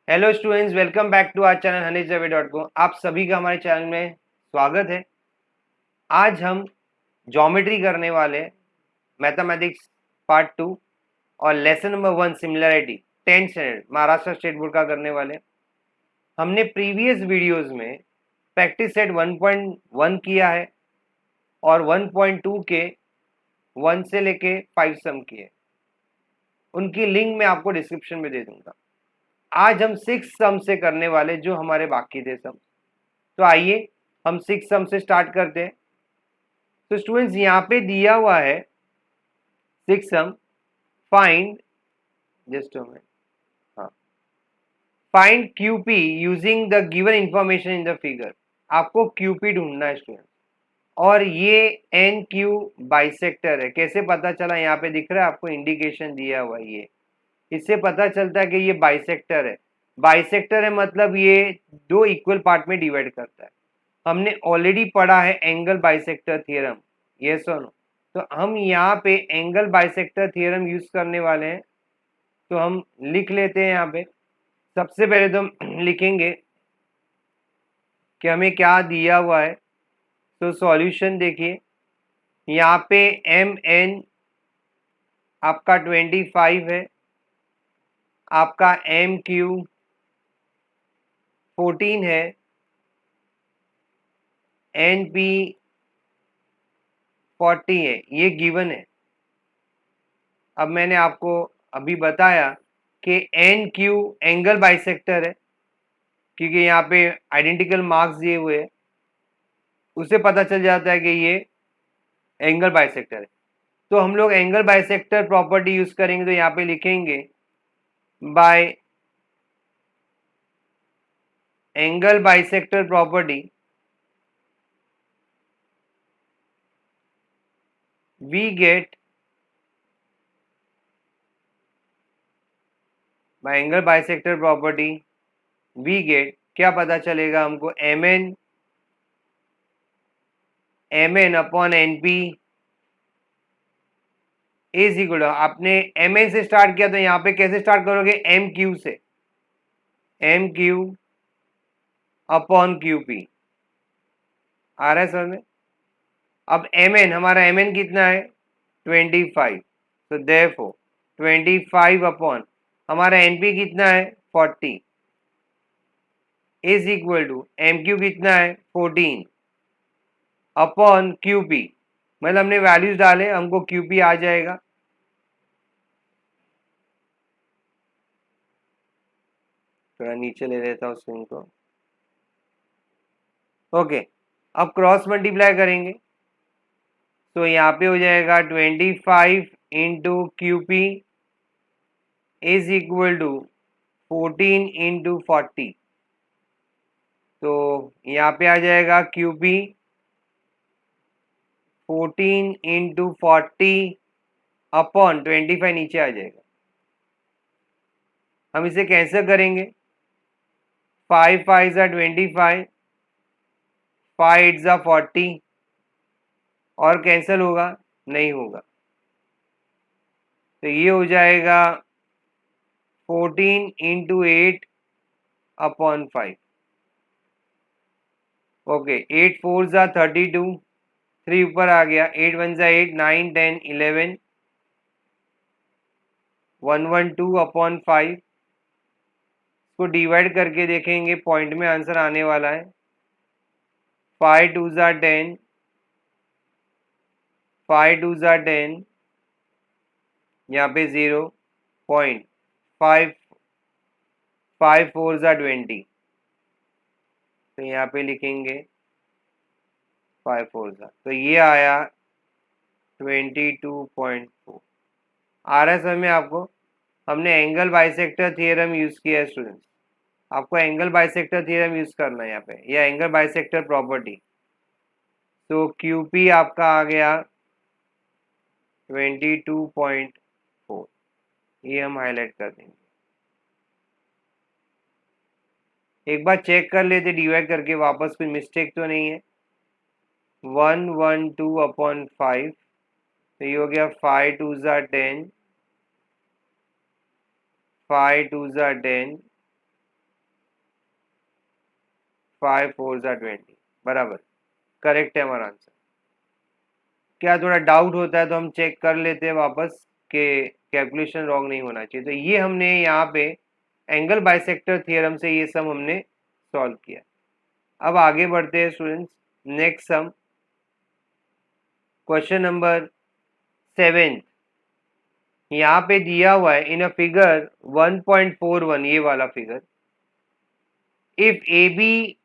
Hello students, welcome back to our channel honeyjavi.com। आप सभी का हमारे चैनल में स्वागत है। आज हम ज्योमेट्री करने वाले मैथमेटिक्स पार्ट 2 और lesson number 1 similarity 10th standard Maharashtra state board का करने वाले। हमने प्रीवियस वीडियोस में प्रैक्टिस सेट 1.1 किया है और 1.2 के 1 से लेके 5 सम किए। उनकी लिंक मैं आपको डिस्क्रिप्शन में दे दूंगा। आज हम 6 सम से करने वाले जो हमारे बाकी थे सम। तो आइए हम 6 सम से स्टार्ट करते हैं। तो स्टूडेंट्स यहाँ पे दिया हुआ है 6 सम। फाइंड जस्ट हाँ, find QP using the given information in the figure. आपको क्यूपी ढूंढना है स्टूडेंट। और ये एन क्यू बाइसेक्टर है। कैसे पता चला? यहाँ पे दिख रहा है आपको, इंडिकेशन दिया हुआ है। ये इससे पता चलता है कि ये बाइसेक्टर है। बाइसेक्टर है मतलब ये दो इक्वल पार्ट में डिवाइड करता है। हमने ऑलरेडी पढ़ा है एंगल बाइसेक्टर थ्योरम, यस और नो। तो हम यहाँ पे एंगल बाइसेक्टर थ्योरम यूज करने वाले हैं। तो हम लिख लेते हैं। यहाँ पे सबसे पहले तो हम लिखेंगे कि हमें क्या दिया हुआ है। तो सॉल्यूशन देखिए, यहाँ पे एम एन आपका 25 है, आपका एम क्यू 14 है, एन पी 40 है। ये गिवन है। अब मैंने आपको अभी बताया कि एन क्यू एंगल बाइसेक्टर है, क्योंकि यहाँ पे आइडेंटिकल मार्क्स दिए हुए हैं, उससे पता चल जाता है कि ये एंगल बाइसेक्टर है। तो हम लोग एंगल बाइसेक्टर प्रॉपर्टी यूज करेंगे। तो यहाँ पे लिखेंगे by angle bisector property we get, by angle bisector property we get क्या पता चलेगा हमको? M N upon N P is equal. आपने एम एन से स्टार्ट किया, तो यहाँ पे कैसे स्टार्ट करोगे? एम क्यू से, M Q upon Q P. आ रहा है समझ में? अब एम एन, हमारा एम एन कितना है? 25। तो देयरफॉर 25 अपॉन हमारा एनपी कितना है? 40 is equal to M Q कितना है? 14 अपॉन क्यू पी। मतलब हमने वैल्यूज डाले, हमको क्यू पी आ जाएगा। थोड़ा नीचे ले लेता हूँ स्क्रीन को। ओके, अब क्रॉस मल्टीप्लाई करेंगे। तो यहाँ पे हो जाएगा 25 into Q P is equal to 14 into 40। तो यहाँ पे आ जाएगा क्यू पी 14 इंटू 40 अपॉन 25 नीचे आ जाएगा। हम इसे कैंसिल करेंगे। 5 5 ज़ा 25, 5 8 ज़ा 40 और कैंसिल होगा? नहीं होगा। तो ये हो जाएगा 14 इंटू 8 अपॉन 5। ओके, 8 4 ज़ा 32, 3 ऊपर आ गया, 8 1 ज़ा 8, 9 10 11, 112 अपॉन 5। इसको डिवाइड करके देखेंगे, पॉइंट में आंसर आने वाला है। 5 2 ज़ा 10, 5 2 ज़ा 10, यहाँ पे 0.5, 5 4 ज़ा 20। तो यहाँ पे लिखेंगे 5 4 ज़ा, तो ये आया 22.4। आ रहा है समझ में आपको? हमने एंगल बाइसेक्टर थियरम यूज किया है स्टूडेंट्स। आपको एंगल बाइसेक्टर थियरम यूज करना है यहाँ पे, या एंगल बाइसेक्टर प्रॉपर्टी। तो क्यूपी आपका आ गया 22.4। ये हम हाईलाइट कर देंगे। एक बार चेक कर लेते डिवाइड करके वापस, कोई मिस्टेक तो नहीं है। 112 अपॉन 5, तो ये हो गया 5 2 ज़ा 10, 5 2 ज़ा 10, 5 4 20, बराबर, करेक्ट है हमारा आंसर। क्या थोड़ा डाउट होता है तो हम चेक कर लेते हैं वापस कि कैलकुलेशन रॉन्ग नहीं होना चाहिए। तो ये हमने यहाँ पे एंगल बाइसेक्टर थ्योरम से ये सम हमने सॉल्व किया। अब आगे बढ़ते हैं students, next sum, question number 7। यहाँ पे दिया हुआ है इन अ फिगर 1.41, ये वाला figure, if A B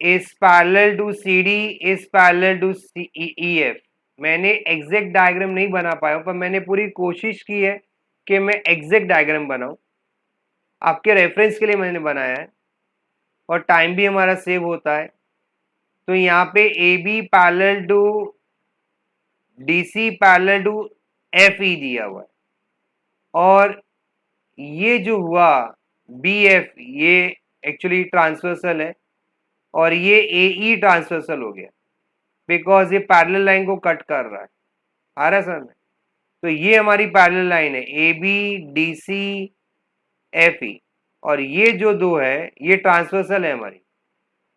is parallel to C D is parallel to E F. मैंने एग्जैक्ट डायग्राम नहीं बना पाया पर मैंने पूरी कोशिश की है कि मैं एग्जैक्ट डायग्राम बनाऊं, आपके रेफरेंस के लिए मैंने बनाया है और टाइम भी हमारा सेव होता है। तो यहाँ पे A B parallel to D C parallel to F E दिया हुआ है, और ये जो हुआ बी एफ ये एक्चुअली ट्रांसवर्सल है और ये ए ई ट्रांसवर्सल हो गया बिकॉज ये पैरेलल लाइन को कट कर रहा है। आ रहा है सर में? तो ये हमारी पैरेलल लाइन है A B D C F E, और ये जो दो है ये ट्रांसवर्सल है हमारी,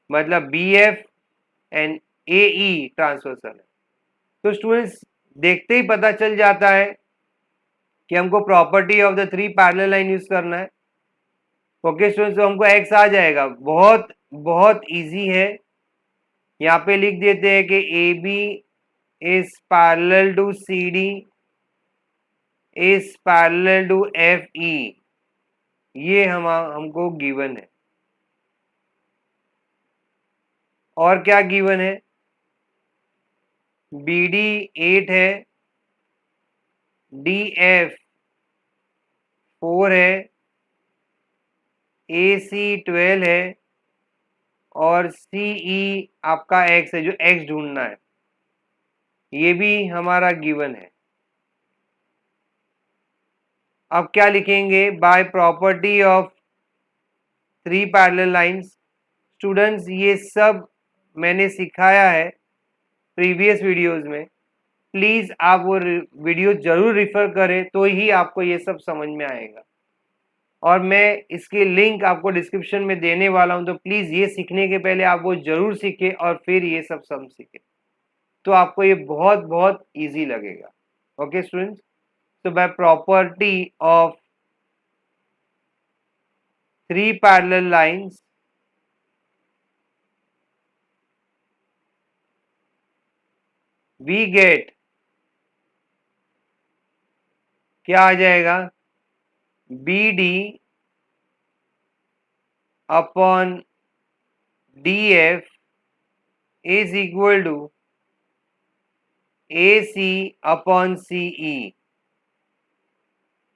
मतलब B F and A E transversal है। तो स्टूडेंट्स देखते ही पता चल जाता है कि हमको property of the three parallel line use करना है। ओके स्टूडेंट्स, तो हमको एक्स आ जाएगा, बहुत बहुत इजी है। यहाँ पे लिख देते हैं कि A B is parallel to C D is parallel to F E, ये हमको गिवन है। और क्या गिवन है? बी डी 8 है, डी एफ 4 है, ए सी 12 है और सी ई आपका एक्स है, जो एक्स ढूंढना है, ये भी हमारा गिवन है। अब क्या लिखेंगे? By property of three parallel lines. Students ये सब मैंने सिखाया है प्रीवियस वीडियोस में, प्लीज आप वो वीडियो जरूर रिफर करें तो ही आपको ये सब समझ में आएगा। और मैं इसकी लिंक आपको डिस्क्रिप्शन में देने वाला हूं, तो प्लीज ये सीखने के पहले आप वो जरूर सीखें और फिर ये सब सम सीखें, तो आपको ये बहुत बहुत इजी लगेगा। Okay students, so by property of three parallel lines, we get, क्या आ जाएगा? B D upon D F is equal to A C upon C E.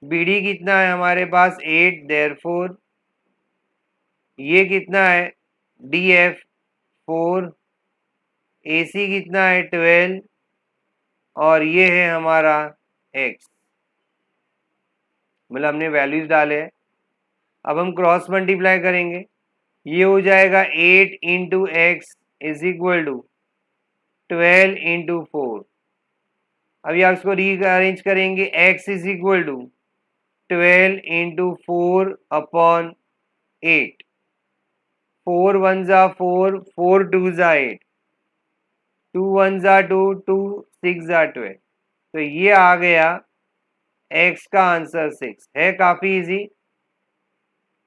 B D कितना है हमारे पास? 8, देयरफॉर ये कितना है? डी एफ 4, ए सी कितना है? 12, और ये है हमारा एक्स, मतलब हमने वैल्यूज डाले हैं। अब हम क्रॉस मल्टीप्लाई करेंगे, ये हो जाएगा 8 into x is equal to 12 into 4। अभी आप इसको रीअरेंज करेंगे, x is equal to 12 into 4 upon 8, 4 1 जा 4, 4 2 जा 8, 2 1 जा 2, 2 6 जा 12। तो ये आ गया x का आंसर 6 है, काफी इजी।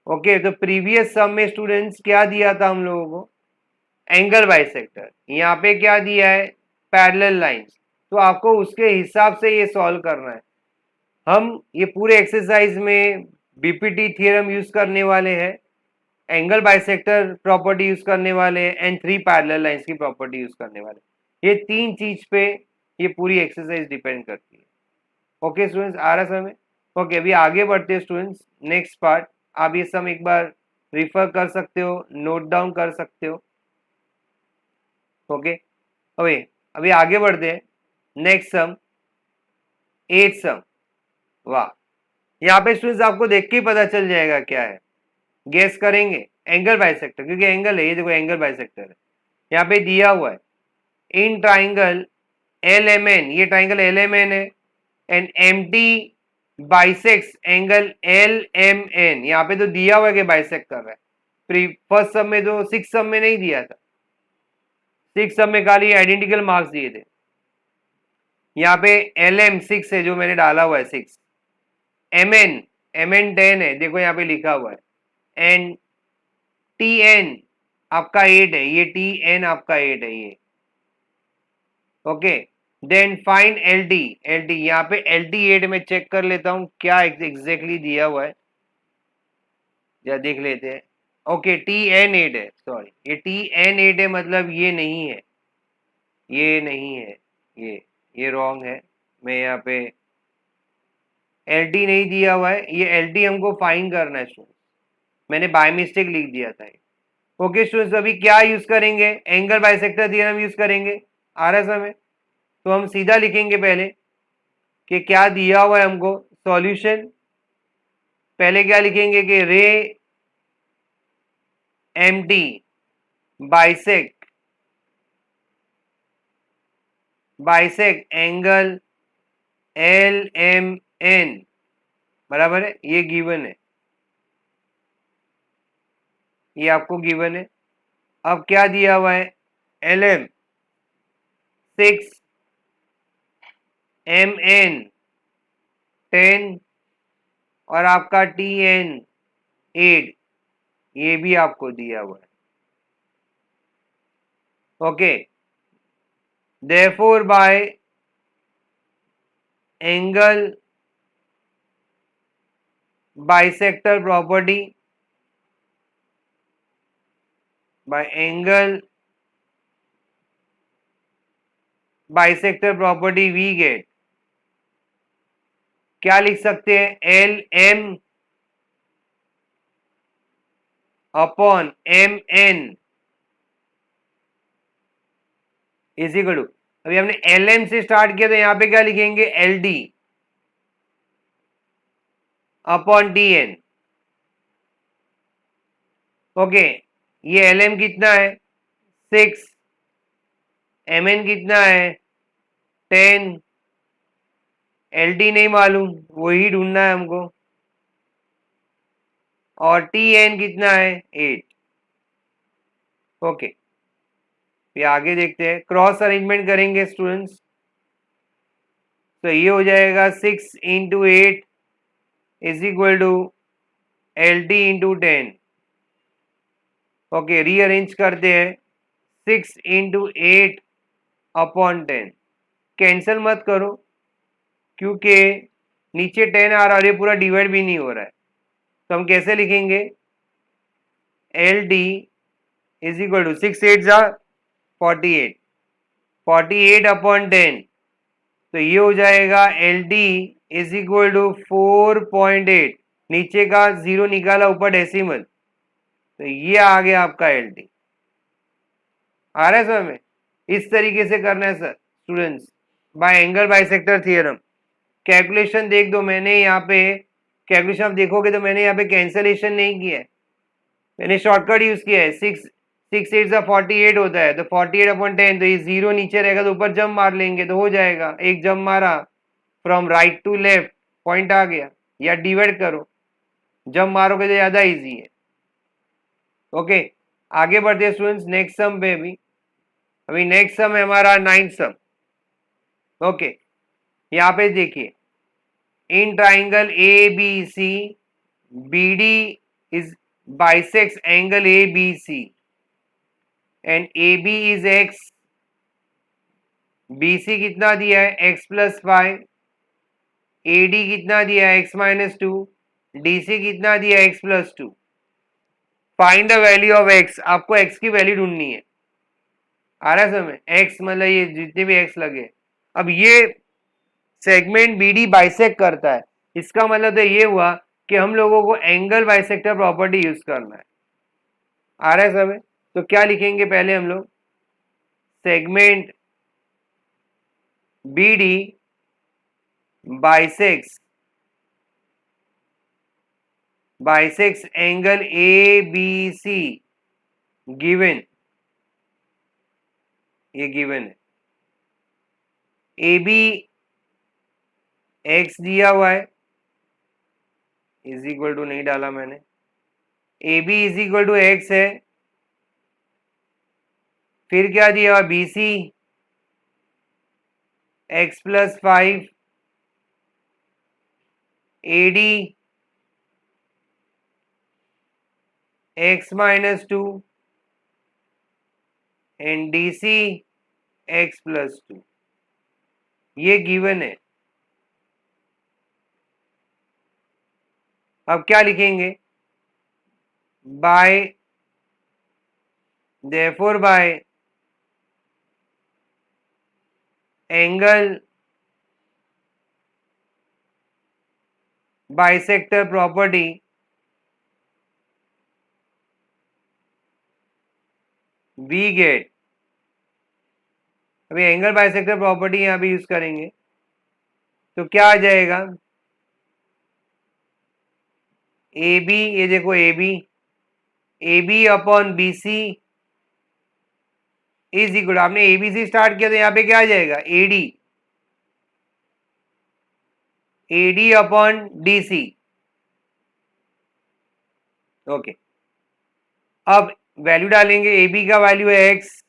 ओके, तो प्रीवियस सम में स्टूडेंट्स क्या दिया था हम लोगों को? Angle bisector. यहाँ पे क्या दिया है? Parallel lines. तो आपको उसके हिसाब से ये सॉल्व करना है। हम ये पूरे एक्सरसाइज में बीपीटी थ्योरम यूज करने वाले हैं, एंगल बाइसेक्टर प्रॉपर्टी यूज करने वाले हैं एंड थ्री पैरेलल लाइंस की प्रॉपर्टी यूज करने वाले हैं। ये तीन चीज पे ये पूरी एक्सरसाइज डिपेंड करती है। ओके स्टूडेंट्स, आ रहा समय? ओके, अभी आगे बढ़ते हैं स्टूडेंट्स, नेक्स्ट पार्ट। आप ये सब एक बार रिफर कर सकते हो, नोट डाउन कर सकते हो। ओके, अभी आगे बढ़ते हैं। नेक्स्ट सम, 8th सम। वाह, यहाँ पे स्टूडेंट्स आपको देख के ही पता चल जाएगा क्या है, गेस करेंगे। एंगल बाइसेक्टर, क्योंकि एंगल है, ये देखो एंगल बाइसेक्टर है। यहाँ पे दिया हुआ है in triangle L M N, ये ट्राइंगल एल एम एन है, and M T bisects angle L M N. यहाँ पे तो दिया हुआ है कि बाइसेक्ट कर रहा है, फर्स्ट सब में तो सिक्स सब में नहीं दिया था, सिक्स सब में खाली आइडेंटिकल मार्क्स दिए थे। यहाँ पे LM 6 है जो मैंने डाला हुआ है 6, MN 10 है, देखो यहाँ पे लिखा हुआ है, एंड TN आपका 8 है, ये TN आपका 8 है ये। ओके, देन फाइंड LD यहाँ पे LD 8 में चेक कर लेता हूं क्या एग्जैक्टली दिया हुआ है, या देख लेते हैं। ओके, TN 8 है, सॉरी ये TN 8 है, मतलब ये नहीं है, ये नहीं है, ये रॉन्ग है। मैं यहाँ पे LD नहीं दिया हुआ है, ये LD हमको फाइंड करना है स्टूडेंट, मैंने बाय मिस्टेक लिख दिया था। ओके स्टूडेंट्स, अभी क्या यूज करेंगे, एंगल बाइसेक्टर थ्योरम यूज करेंगे। आ रहा है समय, तो हम सीधा लिखेंगे पहले कि क्या दिया हुआ है हमको सॉल्यूशन। पहले क्या लिखेंगे कि रे MT बाइसेक एंगल LMN, बराबर है, ये गिवन है, ये आपको गिवन है। अब क्या दिया हुआ है, LM 6, MN 10 और आपका TN 8, ये भी आपको दिया हुआ है। Okay, therefore by angle bisector property, by angle bisector property we get, क्या लिख सकते हैं, LM upon MN is equal to, अभी हमने LM से स्टार्ट किया तो यहां पे क्या लिखेंगे, LD अपॉन TN। ओके, ये LM कितना है 6, MN कितना है 10, LD नहीं मालूम, वही ढूंढना है हमको, और TN कितना है 8। ओके, ये आगे देखते हैं, क्रॉस अरेंजमेंट करेंगे स्टूडेंट्स, तो ये हो जाएगा 6 into 8 is equal to LD into 10। Okay, rearrange करते हैं, 6 इंटू 8 अपॉन 10, कैंसिल मत करो क्योंकि नीचे 10 आ रहा है और ये पूरा डिवाइड भी नहीं हो रहा है, तो हम कैसे लिखेंगे, LD इज इक्वल टू 6 8 जा 48, 48 अपॉन 10, तो ये हो जाएगा LD इज इक्वल टू 4.8, नीचे का जीरो निकाला ऊपर डेसिमल, तो ये आ गया आपका LD। आ रहा है सर में, इस तरीके से करना है sir students, bye angle bisector theorem. Calculation देख दो, मैंने यहाँ पे कैलकुलेशन आप देखोगे तो मैंने यहाँ पे कैंसलेशन नहीं किया है, मैंने शॉर्टकट यूज किया है, 6 8 का 48 होता है, तो 48 अपॉन 10, तो ये जीरो नीचे रहेगा तो ऊपर जंप मार लेंगे तो हो जाएगा, एक जंप मारा from right to left, point आ गया, या डिवाइड करो, जंप मारोगे तो ज्यादा इजी है। ओके, आगे बढ़ते हैं स्टूडेंट्स नेक्स्ट सम पे। अभी नेक्स्ट सम है हमारा 9th सम। ओके, यहाँ पे देखिए, इन triangle ABC BD is bisects angle ABC and AB is X, BC कितना दिया है X प्लस 5, AD कितना दिया है X माइनस 2, DC कितना दिया है X plus 2। Find the value of X, आपको X की वैल्यू ढूंढनी है। आ रहा है समझ, X मतलब ये जितने भी X लगे, अब ये सेगमेंट BD बाइसेक्ट करता है, इसका मतलब तो ये हुआ कि हम लोगों को एंगल बाइसेक्टर प्रॉपर्टी यूज करना है। आ रहा है समझ, तो क्या लिखेंगे पहले हम लोग, segment BD bisects angle ABC given, ये गिवन है, AB X दिया हुआ है, इज इक्वल टू नहीं डाला मैंने, A B is equal to x है, फिर क्या दिया B C x plus 5, A D x minus 2 and D C x plus 2, ये गिवन है। अब क्या लिखेंगे, by therefore by angle bisector property we get, अभी एंगल बाइसेक्टर प्रॉपर्टी यहां भी यूज करेंगे, तो क्या आ जाएगा, ए बी, ये देखो A B upon B C is equal, आपने ए बी सी स्टार्ट किया तो यहां पे क्या आ जाएगा, A D upon D C. Okay, अब वैल्यू डालेंगे, ए बी का वैल्यू है एक्स,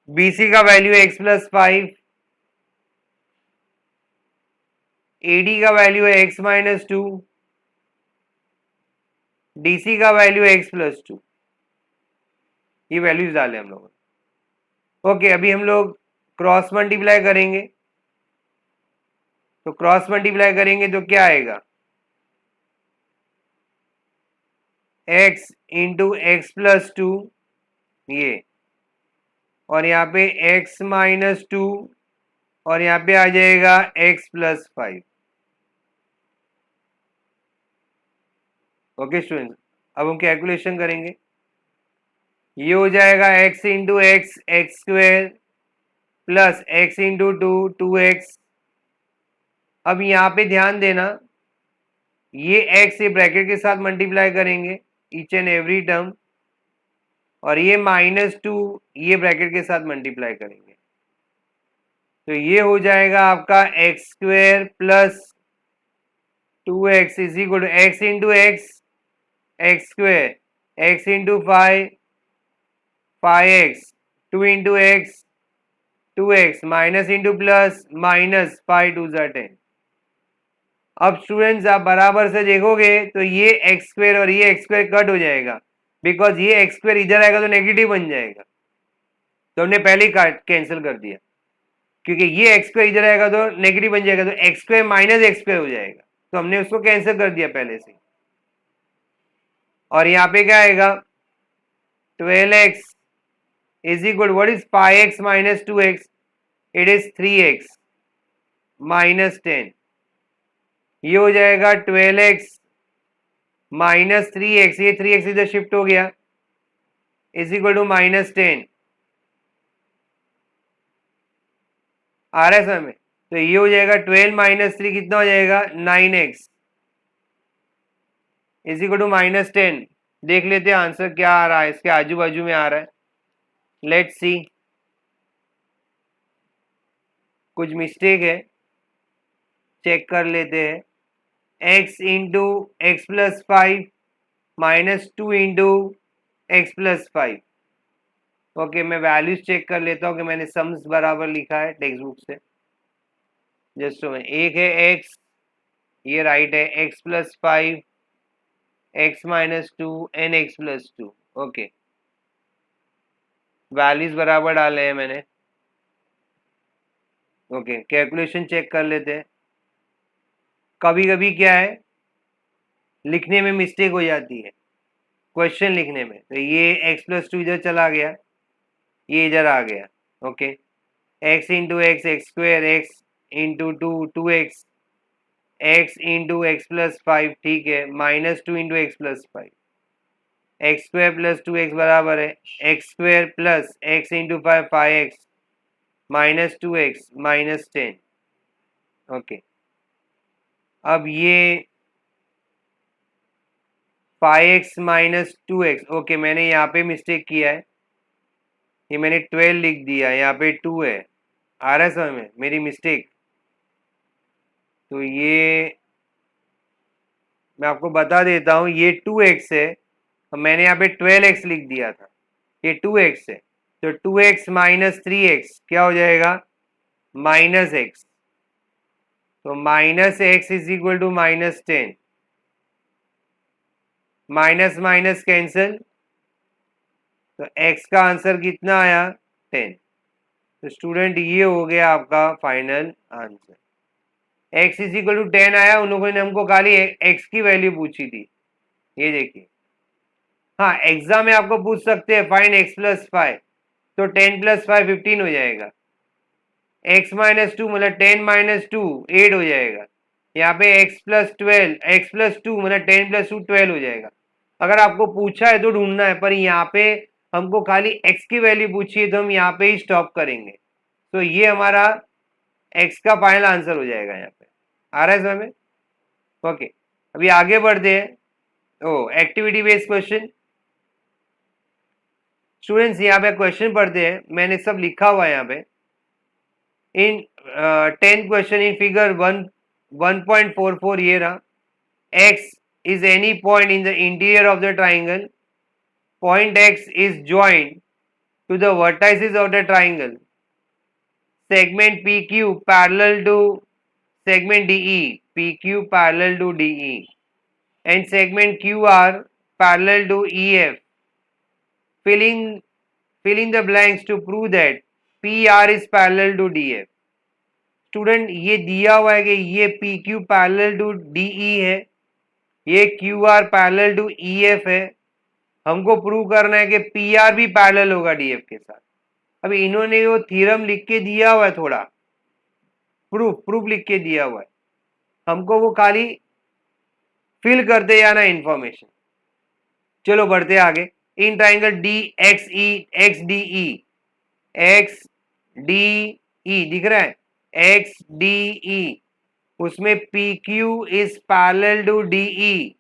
बी सी का वैल्यू है एक्स प्लस 5, ए डी का वैल्यू है एक्स माइनस 2, डीसी का वैल्यू है एक्स प्लस 2, ये वैल्यूज डाले हम लोग। ओके, अभी हम लोग क्रॉस मल्टीप्लाई करेंगे, तो क्रॉस मल्टीप्लाई करेंगे तो क्या आएगा, x इंटू एक्स प्लस 2, ये, और यहाँ पे x माइनस 2, और यहाँ पे आ जाएगा x प्लस 5। ओके स्टूडेंट्स, अब हम कैलकुलेशन करेंगे, ये हो जाएगा x into x x square plus x into 2 2x। अब यहाँ पे ध्यान देना, ये x ये ब्रैकेट के साथ मल्टीप्लाई करेंगे ईच एंड एवरी टर्म, और ये -2 ये ब्रैकेट के साथ मल्टीप्लाई करेंगे, तो ये हो जाएगा आपका x square plus 2x is equal to x into x x square, x into 5x, 2 into x 2x, minus into plus minus 5 2 10। अब स्टूडेंट्स आप बराबर से देखोगे तो ये एक्स स्क्वेयर और ये एक्स स्क्वेयर कट हो जाएगा, बिकॉज ये एक्स स्क्वेयर इधर आएगा तो नेगेटिव बन जाएगा, तो हमने पहले ही कैंसिल कर दिया, क्योंकि ये एक्स स्क्वेयर इधर आएगा तो नेगेटिव बन जाएगा, तो x square minus x square हो जाएगा, तो हमने उसको कैंसिल कर दिया पहले से। और यहाँ पे क्या आएगा, 12x is equal what is pi x minus 2x, it is 3x minus 10, ये हो जाएगा 12x माइनस 3x, ये 3x इधर शिफ्ट हो गया, इज इक्वल टू माइनस 10, आ रहा है समय, तो ये हो जाएगा 12 माइनस 3 कितना हो जाएगा 9x is equal to minus 10। देख लेते हैं आंसर क्या आ रहा है, इसके आजू बाजू में आ रहा है, लेट्स सी, कुछ मिस्टेक है, चेक कर लेते हैं, x into x plus 5 minus 2 into x plus 5। Okay, मैं वैल्यूज चेक कर लेता हूँ कि मैंने सम्स बराबर लिखा है टेक्स्ट बुक से, जस्ट एक है x, ये राइट है, x plus 5 x minus 2 and x plus 2। Okay, values बराबर डाले हैं मैंने। ओके, कैलकुलेशन चेक कर लेते हैं, कभी कभी क्या है लिखने में मिस्टेक हो जाती है, क्वेश्चन लिखने में, तो ये x प्लस 2 इधर चला गया, ये इधर आ गया। Okay, x into x x square, x into 2 2x, x into x plus 5, ठीक है, minus 2 into x plus 5, x square plus 2x बराबर है x square plus x into 5x minus 2x minus 10। Okay, अब ये 5x minus 2x, okay मैंने यहाँ पे mistake किया है, ये मैंने 12 लिख दिया, यहाँ पे 2 है, आ रहा है समझ में, मेरी मिस्टेक, तो ये मैं आपको बता देता हूं, ये 2x है, तो मैंने यहाँ पे 12x लिख दिया था, ये 2x है, तो 2x माइनस 3x क्या हो जाएगा, माइनस x, तो minus x is equal to -10, minus minus cancel, तो x का आंसर कितना आया, 10। तो स्टूडेंट ये हो गया आपका final answer, x is equal to 10 आया। उन लोगों ने हमको खाली x की वैल्यू पूछी थी, ये देखिए। हाँ, एग्जाम में आपको पूछ सकते हैं फाइंड x प्लस 5, तो 10 प्लस 5 15 हो जाएगा, x माइनस 2 मतलब 10 माइनस 2 8 हो जाएगा, यहाँ पे x प्लस 12 x प्लस 2 मतलब 10 प्लस 2 12 हो जाएगा। अगर आपको पूछा है तो ढूंढना है, पर यहाँ पे हमको खाली x की वैल्यू पूछी है, तो हम यहाँ पे ही स्टॉप करेंगे। तो ये हमारा x का फाइनल आंसर हो जाएगा। यहाँ पे आ रहा है समझ में? ओके, अभी आगे बढ़ते हैं। ओ, एक्टिविटी बेस्ड क्वेश्चन। स्टूडेंट्स यहाँ पे क्वेश्चन पढ़ते हैं, मैंने सब लिखा हुआ है यहाँ पे। इन 10 क्वेश्चन इन फिगर 1.44 ये रहा, x is any point in the interior of the triangle, point x is joined to the vertices of the triangle, segment PQ parallel to segment DE, PQ parallel to DE, and segment QR parallel to EF. Filling the blanks to prove that PR is parallel to DF. Student ये दिया हुआ है कि ये PQ parallel to DE है, ये QR parallel to EF है, हमको प्रूव करना है कि PR भी पैरेलल होगा DF के साथ। अभी इन्होंने वो थ्योरम लिख के दिया हुआ है, थोड़ा प्रूफ लिख के दिया हुआ है, हमको वो खाली फिल करते जाना इंफॉर्मेशन। चलो बढ़ते आगे। इन ट्राइंगल XDE दिख रहा है, XDE, उसमें PQ is parallel to DE,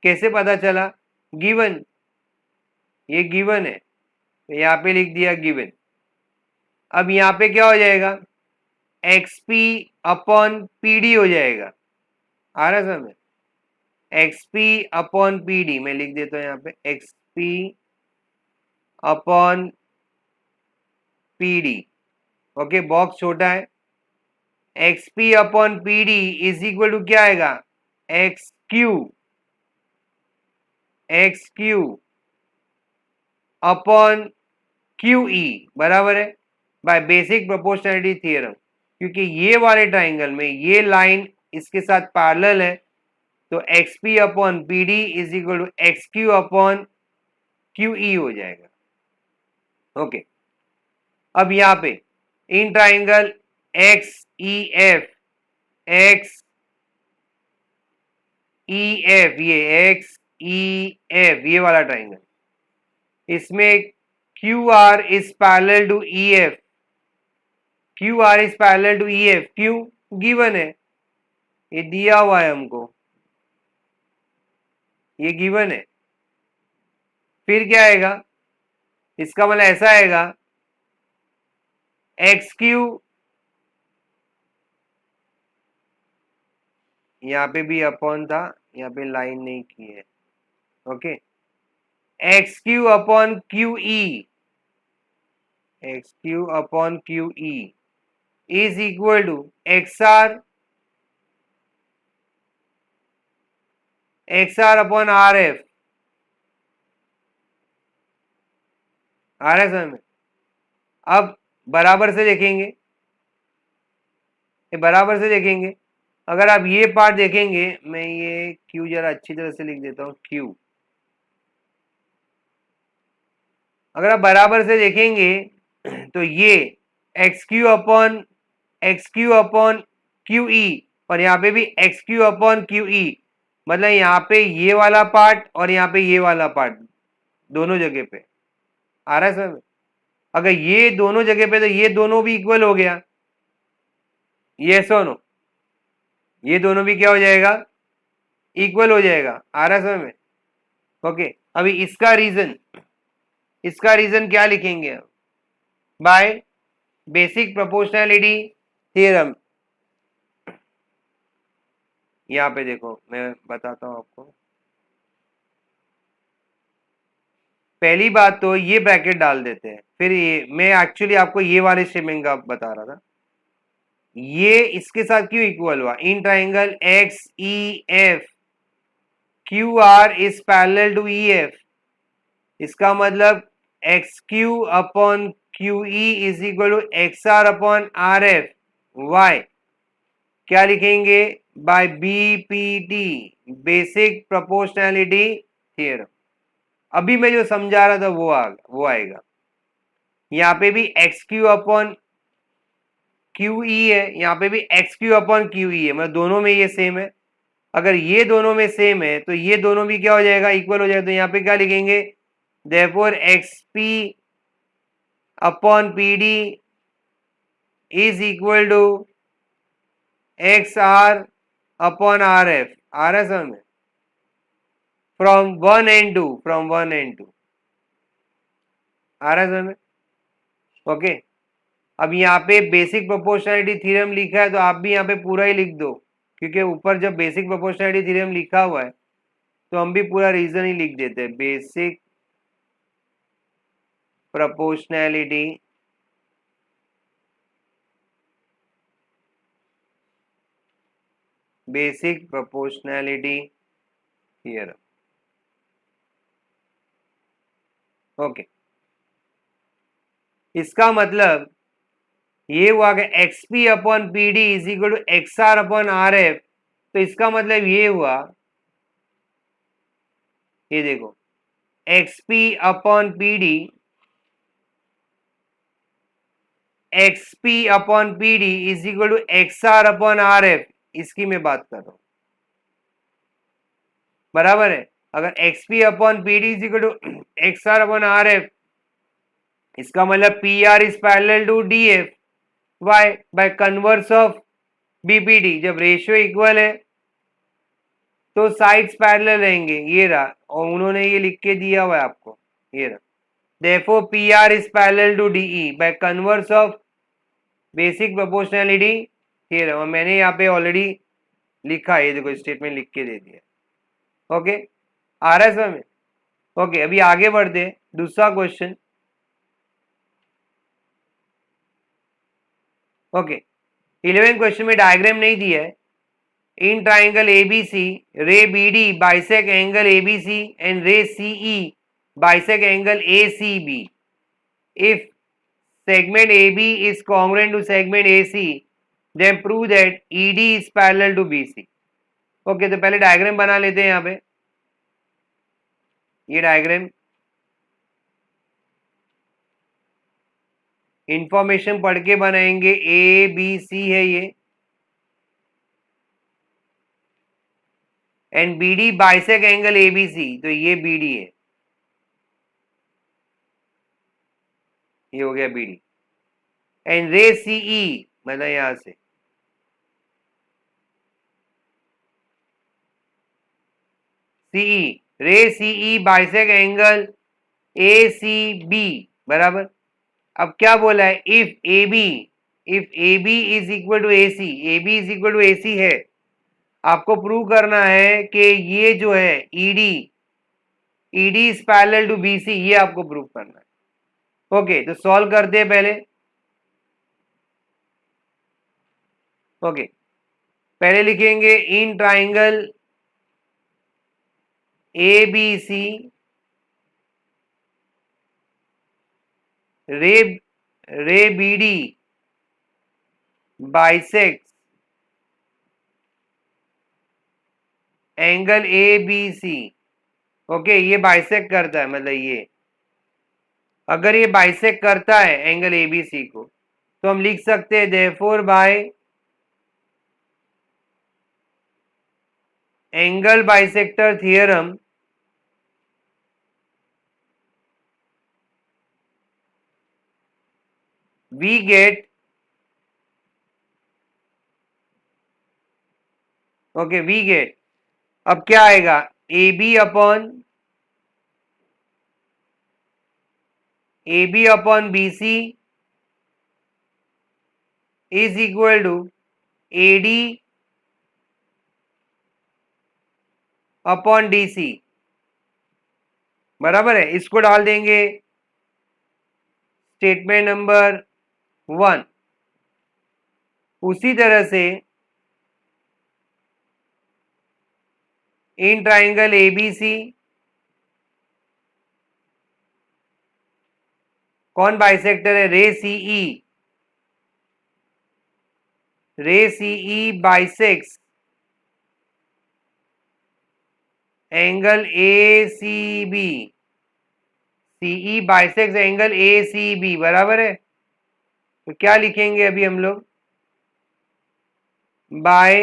कैसे पता चला, गिवन, ये गिवन है, तो यहाँ पे लिख दिया गिवन। अब यहाँ पे क्या हो जाएगा, XP अपॉन PD हो जाएगा, आ रहा समझ, XP अपॉन PD मैं लिख देता हूँ यहाँ पे, XP upon PD। Okay, box छोटा है, XP upon PD is equal to क्या आएगा, XQ अपॉन QE बराबर है बाय बेसिक प्रोपोर्शनैलिटी थ्योरम, क्योंकि ये वाले ट्राइंगल में ये लाइन इसके साथ पैरेलल है, तो XP upon PD is equal to XQ upon QE हो जाएगा। ओके, अब यहाँ पे इन ट्राइंगल XEF ये वाला ट्राइंगल, इसमें QR is parallel to EF, QR is parallel to EF, क्यों, गिवन है, ये दिया हुआ है हमको, ये गिवन है। फिर क्या आएगा, इसका मतलब ऐसा आएगा, XQ, यहाँ पे भी अपॉन था, यहाँ पे लाइन नहीं की है, okay, XQ upon QE is equal to XR upon RF, आ रहा है समझ में? अब बराबर से देखेंगे, बराबर से देखेंगे, अगर आप ये पार्ट देखेंगे, मैं ये Q जरा अच्छी तरह से लिख देता हूं, Q, अगर आप बराबर से देखेंगे तो ये XQ अपॉन QE, और यहाँ पे भी XQ अपॉन QE, मतलब यहाँ पे ये वाला पार्ट और यहाँ पे ये वाला पार्ट, दोनों जगह पे, आ रहा है सर? अगर ये दोनों जगह पे, तो ये दोनों भी इक्वल हो गया, यस और नो, ये दोनों भी क्या हो जाएगा, इक्वल हो जाएगा, आ रहा है समझ में? ओके, अभी इसका रीजन क्या लिखेंगे, बाय बेसिक प्रोपोर्शनैलिटी थ्योरम। यहाँ पे देखो मैं बताता हूँ आपको। पहली बात तो ये ब्रैकेट डाल देते हैं, फिर ये मैं एक्चुअली आपको ये वाले स्ट्रीमिंग का बता रहा था। ये इसके साथ क्यों इक्वल हुआ? In triangle X E F Q R is parallel to E F. इसका मतलब X Q upon Q E is equal to X R upon R F. Why क्या लिखेंगे? By BPT, basic proportionality theorem. अभी मैं जो समझा रहा था वो आएगा। यहाँ पे भी एक्स क्यू अपॉन क्यू ई है, यहाँ पे भी एक्स क्यू अपॉन क्यू ई है, मतलब दोनों में ये सेम है। अगर ये दोनों में सेम है तो ये दोनों भी क्या हो जाएगा? इक्वल हो जाएगा। तो यहाँ पे क्या लिखेंगे? Therefore X P upon P D is equal to X R upon R F. R S में from one and two, from one and two R S में। ओके, अब यहाँ पे बेसिक प्रोपोर्शनैलिटी थ्योरम लिखा है तो आप भी यहाँ पे पूरा ही लिख दो, क्योंकि ऊपर जब बेसिक प्रोपोर्शनैलिटी थ्योरम लिखा हुआ है तो हम भी पूरा रीजन ही लिख देते हैं। Basic proportionality basic proportionality theorem. Okay, इसका मतलब ये हुआ कि X P upon P D is equal to X R upon R F. तो इसका मतलब ये हुआ, ये देखो, X P upon P D, X P upon P D is equal to X R upon R F. इसकी मैं बात कर रहा हूं, बराबर है। अगर X P upon P D is equal to X R upon R F, इसका मतलब P R is parallel to D F. Why? By converse of BPD. जब रेशियो इक्वल है तो साइड्स पैरेलल रहेंगे, ये रहा, और उन्होंने ये लिख के दिया हुआ है आपको, ये रहा। therefore PR is parallel to DE by converse of basic proportionality theorem। और मैंने यहाँ पे ऑलरेडी लिखा है, देखो स्टेटमेंट लिख के दे दिया। ओके, आ रहा है समझ में? ओके, अभी आगे बढ़ते हैं। दूसरा क्वेश्चन। ओके, 11 क्वेश्चन में डायग्राम नहीं दिया है। इन ट्राइंगल ABC रे BD bisect angle ABC and रे CE bisect angle ACB। If segment AB is congruent to segment AC, then prove that ED is parallel to BC। Okay, तो पहले diagram बना लेते हैं। यहाँ पे ये डायग्राम इंफॉर्मेशन पढ़ के बनाएंगे। ए बी सी है ये, and B D bisect angle A B C, तो ये बी डी है, ये हो गया B D. And ray CE मतलब यहां से CE, ray CE bisect angle A C B, बराबर। अब क्या बोला है? If A B is equal to A C, A B is equal to A C है, आपको प्रूव करना है कि ये जो है ED, ED is parallel to BC, ये आपको प्रूव करना है। ओके, तो सॉल्व करते हैं पहले। ओके, पहले लिखेंगे in triangle A B C ray ray B D bisects angle A B C. Okay, ये बाइसेक करता है, मतलब ये अगर ये बाइसेक करता है एंगल ए बी सी को, तो हम लिख सकते हैं therefore by angle bisector theorem we get, okay we get, अब क्या आएगा? A B upon B C is equal to A D upon DC, बराबर है। इसको डाल देंगे स्टेटमेंट नंबर 1। उसी तरह से इन ट्राइंगल ABC कौन बाइसेक्टर है? Ray CE, ray CE bisects angle ACB, CE bisects angle ACB, बराबर है। तो क्या लिखेंगे अभी हम लोग? By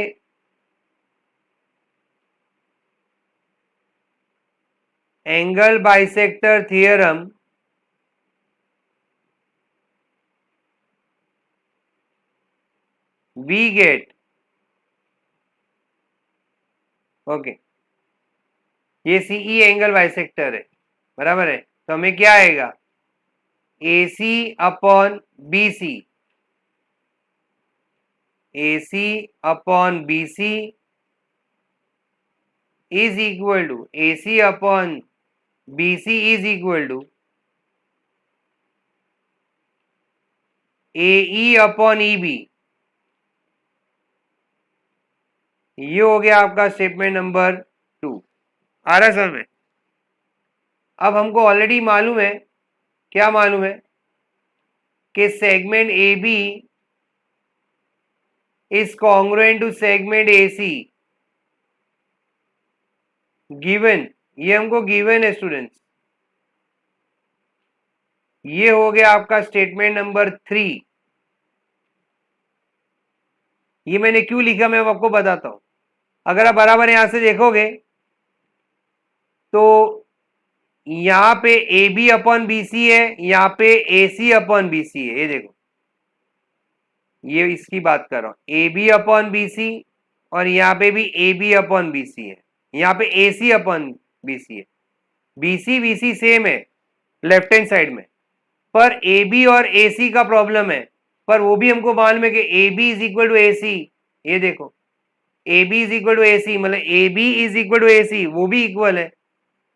angle bisector theorem we get, okay, ये सीई एंगल बाइसेक्टर है, बराबर है। तो हमें क्या आएगा? AC upon BC, AC upon BC is equal to AC upon BC is equal to AE upon EB। ये हो गया आपका स्टेटमेंट नंबर 2। आ रहा है समझ में? अब हमको ऑलरेडी मालूम है, क्या मालूम है? कि segment AB is congruent to segment AC given. ये हमको गिवन है स्टूडेंट्स। ये हो गया आपका स्टेटमेंट नंबर 3। ये मैंने क्यों लिखा मैं आपको बताता हूं। अगर आप बराबर यहां से देखोगे तो यहां पे AB अपॉन BC है, यहां पे AC अपॉन BC है। ये देखो, ये इसकी बात कर रहा हूं, AB अपॉन BC, और यहां पे भी AB अपॉन BC है, यहां पे AC अपॉन BC है। BC BC सेम है लेफ्ट हैंड साइड में, पर AB और AC का प्रॉब्लम है। पर वो भी हमको मालूम है कि AB is equal to AC। ये देखो, AB is equal to AC, मतलब AB is equal to AC, वो भी इक्वल है।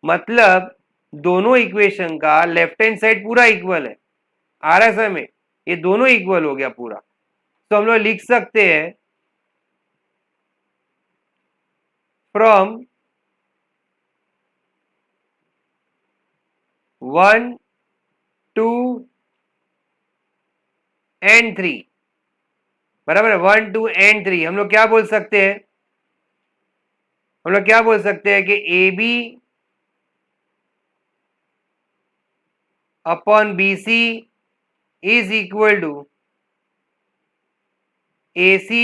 मतलब दोनों इक्वेशन का लेफ्ट हैंड साइड पूरा इक्वल है। आ रहा है समझ में? ये दोनों इक्वल हो गया पूरा। तो हम लोग लिख सकते हैं फ्रॉम 1 2 एंड 3, बराबर है। 1 2 एंड 3 हम लोग क्या बोल सकते हैं? हम लोग क्या बोल सकते हैं कि AB upon BC is equal to AC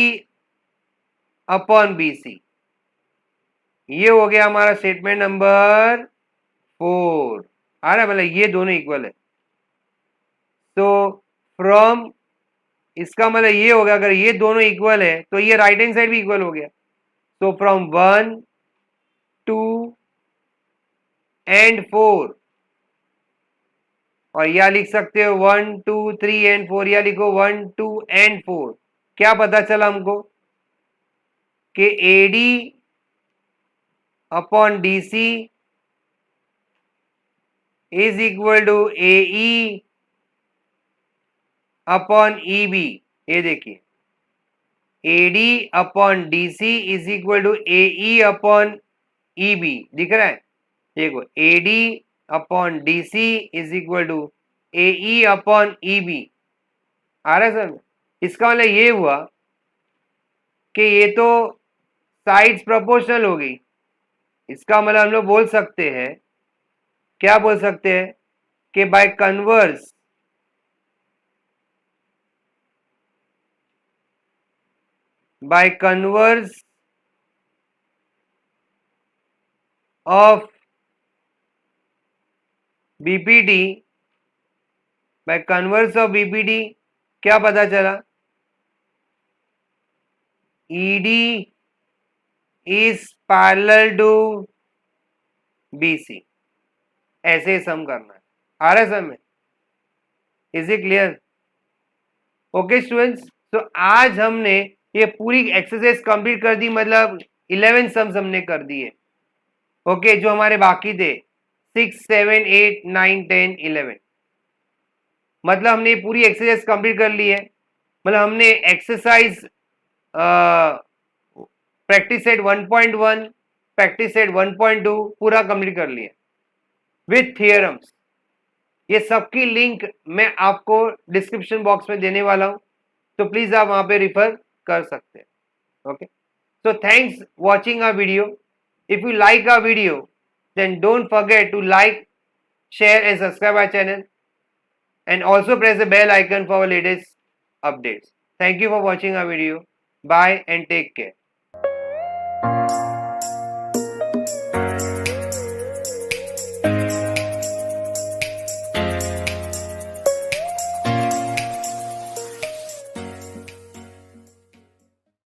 upon BC। ये हो गया हमारा स्टेटमेंट नंबर 4। आ रहा है? मतलब ये दोनों इक्वल है। तो फ्रॉम, इसका मतलब ये होगा, अगर ये दोनों इक्वल है तो ये राइट हैंड साइड भी इक्वल हो गया। तो फ्रॉम 1 2 एंड 4, और यह लिख सकते हो 1 2 3 एंड 4, या लिखो 1 2 एंड 4। क्या पता चला हमको? कि AD upon DC is equal to AE upon EB। ये देखिए, AD upon DC is equal to AE upon EB, दिख रहा है? देखो, AD upon DC is equal to AE upon EB। आ रहा है सर? इसका मतलब ये हुआ कि ये तो साइड्स प्रोपोर्शनल हो गई। इसका मतलब हम लोग बोल सकते हैं, क्या बोल सकते हैं? कि by converse of BPD, by converse of BPD क्या पता चला? ED is parallel to BC। ऐसे सम करना है। आ रहा है सम में? Is it clear? Okay students, तो आज हमने ये पूरी एक्सरसाइज कंप्लीट कर दी, मतलब 11 सम्स हमने कर दिए। ओके, जो हमारे बाकी थे 6, 7, 8, 9, 10, 11, मतलब हमने पूरी एक्सरसाइज कंप्लीट कर ली है। मतलब हमने exercise practice set 1.1, practice set 1.2 पूरा कंप्लीट कर लिया विथ थियरम्स। ये सबकी लिंक मैं आपको डिस्क्रिप्शन बॉक्स में देने वाला हूं, तो प्लीज आप वहां पे रिफर कर सकते हैं। Okay, so thanks watching our video. If you like our video, then don't forget to like, share and subscribe our channel, and also press the bell icon for our latest updates. Thank you for watching our video. Bye and take care.